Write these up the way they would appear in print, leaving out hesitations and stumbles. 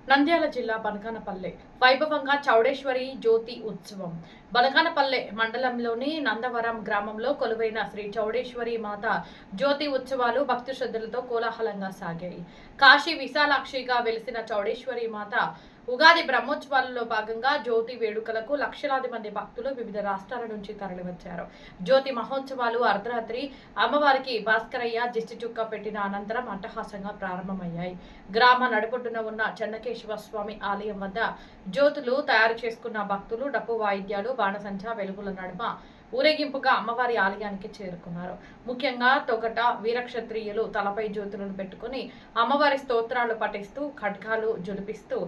నంద్యాల జిల్లా బనగానపల్లె వైభవంగా చౌడేశ్వరి జ్యోతి ఉత్సవం. బనగానపల్లె మండలంలోని నందవరం గ్రామంలో కొలువైన శ్రీ చౌడేశ్వరి మాత జ్యోతి ఉత్సవాలు భక్తి శ్రద్ధలతో కోలాహలంగా సాగాయి. కాశీ విశాలాక్షిగా వెలిసిన చౌడేశ్వరి మాత ఉగాది బ్రహ్మోత్సవాలలో భాగంగా జ్యోతి వేడుకలకు లక్షలాది మంది భక్తులు వివిధ రాష్ట్రాల నుంచి తరలివచ్చారు. జ్యోతి మహోత్సవాలు అర్ధరాత్రి అమ్మవారికి భాస్కరయ్య దిష్టి చుక్క పెట్టిన అనంతరం అట్టహాసంగా ప్రారంభమయ్యాయి. గ్రామ నడుపొడ్డున ఉన్న చెన్నకేశవ స్వామి ఆలయం వద్ద జ్యోతులు తయారు చేసుకున్న భక్తులు డప్పు వాయిద్యాలు బాణసంచా వెలుగుల నడుమ ఊరేగింపుగా అమ్మవారి ఆలయానికి చేరుకున్నారు. ముఖ్యంగా తొగట వీరక్షత్రియులు తలపై జ్యోతులను పెట్టుకుని అమ్మవారి స్తోత్రాలు పఠిస్తూ ఖడ్గాలు జులిపిస్తూ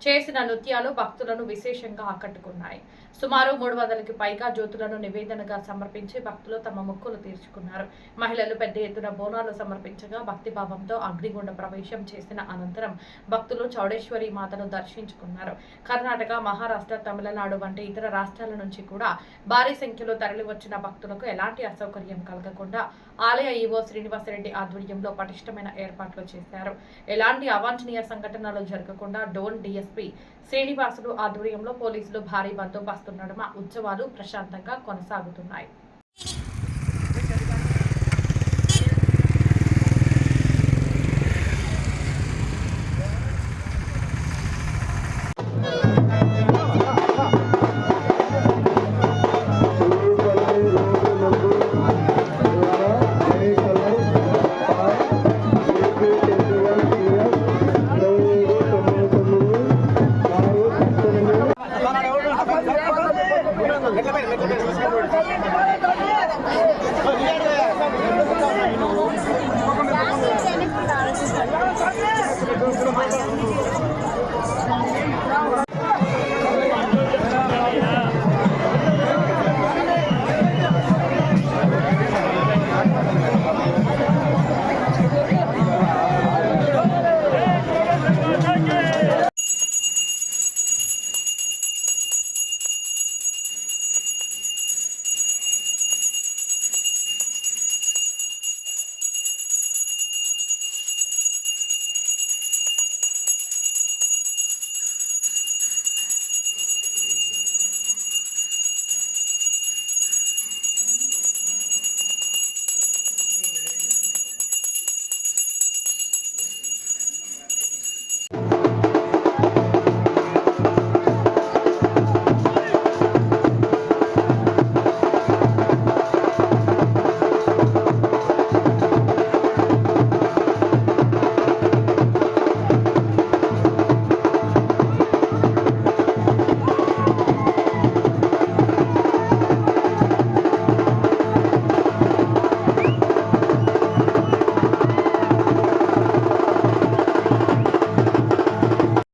చేసిన నృత్యాలు భక్తులను విశేషంగా ఆకట్టుకున్నాయి. సుమారు 300కి పైగా జ్యోతులను నివేదనగా సమర్పించి భక్తులు తమ మొక్కులు తీర్చుకున్నారు. మహిళలు పెద్ద ఎత్తున బోనాలు సమర్పించగా భక్తిభావంతో అగ్నిగుండ ప్రవేశం చేసిన అనంతరం భక్తులు చౌడేశ్వరి మాతను దర్శించుకున్నారు. కర్ణాటక, మహారాష్ట్ర, తమిళనాడు వంటి ఇతర రాష్ట్రాల నుంచి కూడా భారీ సంఖ్యలో తరలివచ్చిన భక్తులకు ఎలాంటి అసౌకర్యం కలగకుండా ఆలయ ఈవో శ్రీనివాసరెడ్డి ఆధ్వర్యంలో పటిష్టమైన ఏర్పాట్లు చేశారు. ఎలాంటి అవాంఛనీయ సంఘటనలు జరగకుండా డోన్ డిఎస్పీ శ్రీనివాసులు ఆధ్వర్యంలో పోలీసులు భారీ బందోబస్తు నడుమ ఉత్సవాలు ప్రశాంతంగా కొనసాగుతున్నాయి.